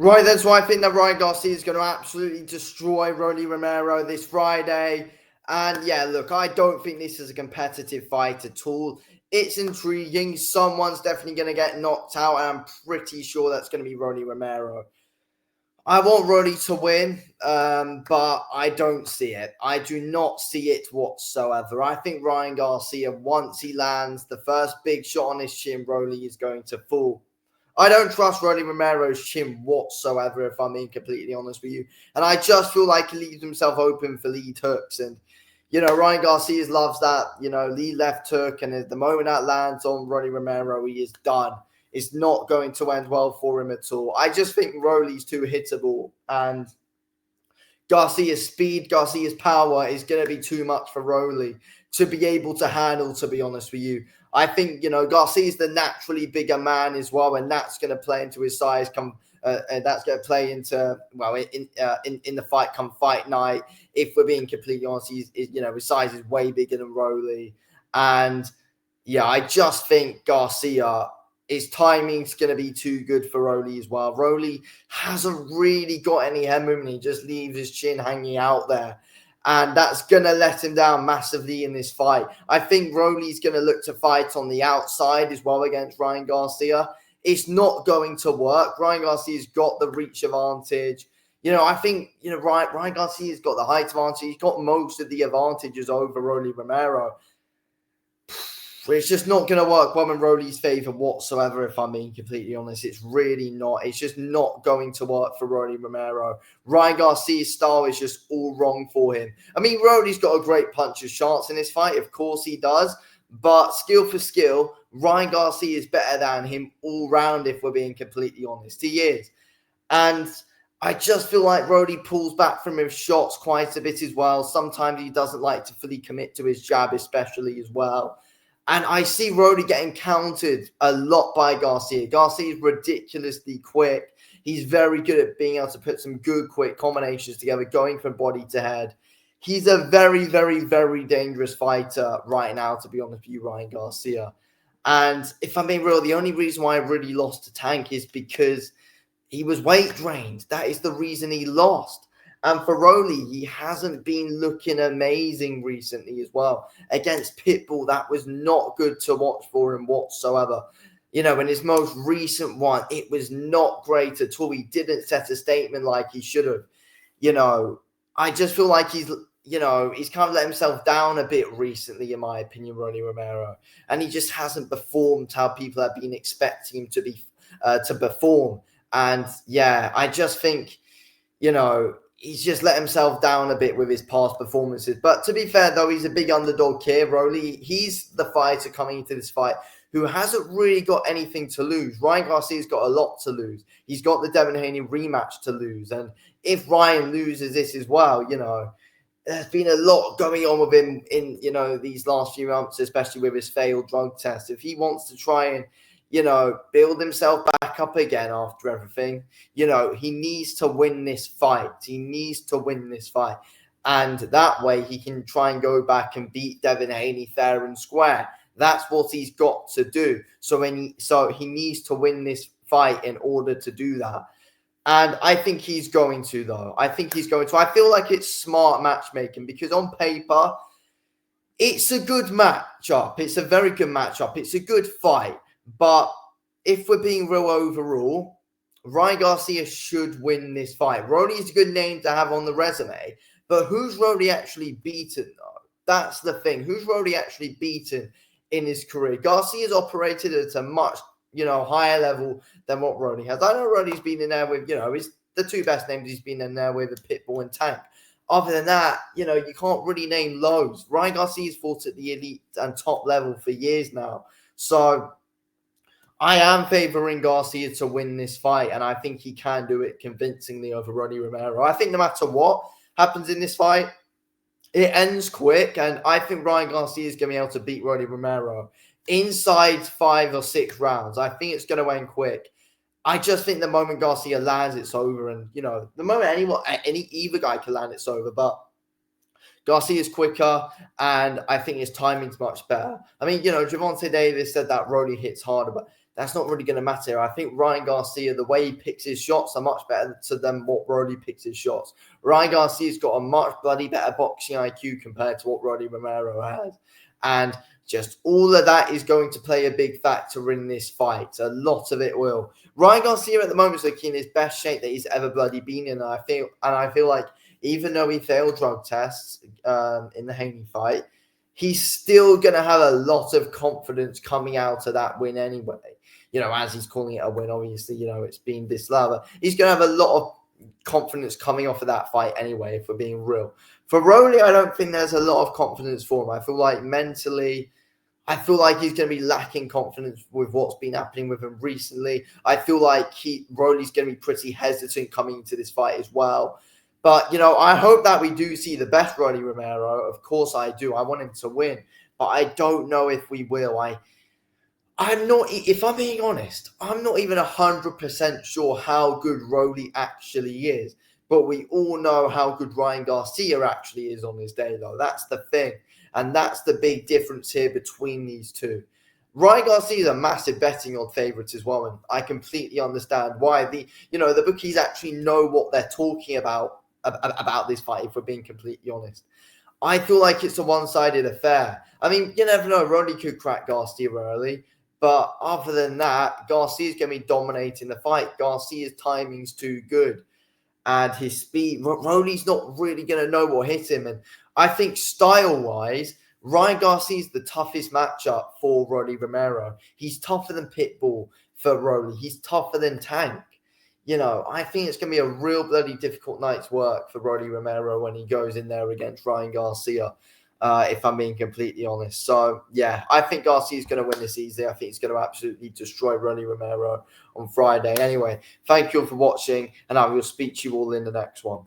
Right, that's why I think that Ryan Garcia is going to absolutely destroy Rolly Romero this Friday. And yeah, look, I don't think this is a competitive fight at all. It's intriguing. Someone's definitely going to get knocked out, and I'm pretty sure that's going to be Rolly Romero. I want Rolly to win, but I don't see it. I do not see it whatsoever. I think Ryan Garcia, once he lands the first big shot on his chin, Rolly is going to fall. I don't trust Rolly Romero's chin whatsoever, if I'm being completely honest with you. And I just feel like he leaves himself open for lead hooks. And, Ryan Garcia loves that, lead left hook. And at the moment that lands on Rolly Romero, he is done. It's not going to end well for him at all. I just think Rolly's too hittable. And Garcia's speed, Garcia's power is going to be too much for Rolly to be able to handle, to be honest with you. I think, Garcia's the naturally bigger man as well, and that's going to play into his size and that's going to play into, in the fight come fight night. If we're being completely honest, his size is way bigger than Rolly. And yeah, I just think Garcia, his timing's going to be too good for Rolly as well. Rolly hasn't really got any head movement. He just leaves his chin hanging out there. And that's going to let him down massively in this fight. I think Rolly's going to look to fight on the outside as well against Ryan Garcia. It's not going to work. Ryan Garcia's got the reach advantage. I think, Ryan Garcia's got the height advantage. He's got most of the advantages over Rolly Romero. It's just not going to work well in Rolly's favour whatsoever, if I'm being completely honest. It's really not. It's just not going to work for Rolly Romero. Ryan Garcia's style is just all wrong for him. I mean, Rolly's got a great puncher's chance in this fight. Of course he does. But skill for skill, Ryan Garcia is better than him all round, if we're being completely honest. He is. And I just feel like Rolly pulls back from his shots quite a bit as well. Sometimes he doesn't like to fully commit to his jab, especially as well. And I see Rolly getting countered a lot by Garcia. Garcia is ridiculously quick. He's very good at being able to put some good, quick combinations together, going from body to head. He's a very, very, very dangerous fighter right now, to be honest with you, Ryan Garcia. And if I'm being real, the only reason why I really lost to Tank is because he was weight drained. That is the reason he lost. And for Rolly, he hasn't been looking amazing recently as well. Against Pitbull, that was not good to watch for him whatsoever. In his most recent one, it was not great at all. He didn't set a statement like he should have. I just feel like he's kind of let himself down a bit recently, in my opinion, Rolly Romero. And he just hasn't performed how people have been expecting him to perform. And yeah, I just think, he's just let himself down a bit with his past performances. But to be fair, though, he's a big underdog here, Rolly. He's the fighter coming into this fight who hasn't really got anything to lose. Ryan Garcia's got a lot to lose. He's got the Devin Haney rematch to lose. And if Ryan loses this as well, there's been a lot going on with him in, these last few months, especially with his failed drug test. If he wants to try and, build himself back up again after everything, he needs to win this fight. He needs to win this fight. And that way he can try and go back and beat Devin Haney fair and square. That's what he's got to do. So he needs to win this fight in order to do that. And I think he's going to, though. I feel like it's smart matchmaking because on paper, it's a good matchup. It's a very good matchup. It's a good fight. But if we're being real overall, Ryan Garcia should win this fight. Rolly is a good name to have on the resume, but who's Rolly actually beaten, though? That's the thing. Who's Rolly actually beaten in his career? Garcia's operated at a much, higher level than what Rolly has. I know Rolly's been in there with, he's the two best names he's been in there with, Pitbull and Tank. Other than that, you can't really name loads. Ryan Garcia's fought at the elite and top level for years now. So I am favoring Garcia to win this fight, and I think he can do it convincingly over Rolly Romero. I think no matter what happens in this fight, it ends quick, and I think Ryan Garcia is going to be able to beat Rolly Romero inside 5 or 6 rounds. I think it's going to end quick. I just think the moment Garcia lands, it's over, and the moment either guy can land, it's over. But Garcia's quicker, and I think his timing's much better. I mean, Gervonta Davis said that Rolly hits harder, but that's not really going to matter. I think Ryan Garcia, the way he picks his shots are much better than what Rolly picks his shots. Ryan Garcia's got a much bloody better boxing IQ compared to what Rolly Romero has. And just all of that is going to play a big factor in this fight. A lot of it will. Ryan Garcia at the moment is looking in his best shape that he's ever bloody been in. And I feel like even though he failed drug tests in the Haney fight, he's still going to have a lot of confidence coming out of that win anyway. As he's calling it a win, obviously, it's been this lava. He's going to have a lot of confidence coming off of that fight anyway, if we're being real. For Rolly, I don't think there's a lot of confidence for him. I feel like mentally, he's going to be lacking confidence with what's been happening with him recently. I feel like Rolly's going to be pretty hesitant coming into this fight as well. But, I hope that we do see the best Rolly Romero. Of course I do. I want him to win. But I don't know if we will. I'm not, if I'm being honest, I'm not even 100% sure how good Rolly actually is. But we all know how good Ryan Garcia actually is on his day, though. That's the thing. And that's the big difference here between these two. Ryan Garcia is a massive betting odd favourite as well. And I completely understand why the bookies actually know what they're talking about this fight, if we're being completely honest. I feel like it's a one-sided affair. I mean, you never know. Rolly could crack Garcia early. But other than that, Garcia's going to be dominating the fight. Garcia's timing's too good. And his speed, Rolly's not really going to know what hit him. And I think style-wise, Ryan Garcia's the toughest matchup for Rolly Romero. He's tougher than Pitbull for Rolly. He's tougher than Tank. I think it's going to be a real bloody difficult night's work for Rolly Romero when he goes in there against Ryan Garcia, if I'm being completely honest. So, yeah, I think Garcia's going to win this easily. I think he's going to absolutely destroy Rolly Romero on Friday. Anyway, thank you all for watching, and I will speak to you all in the next one.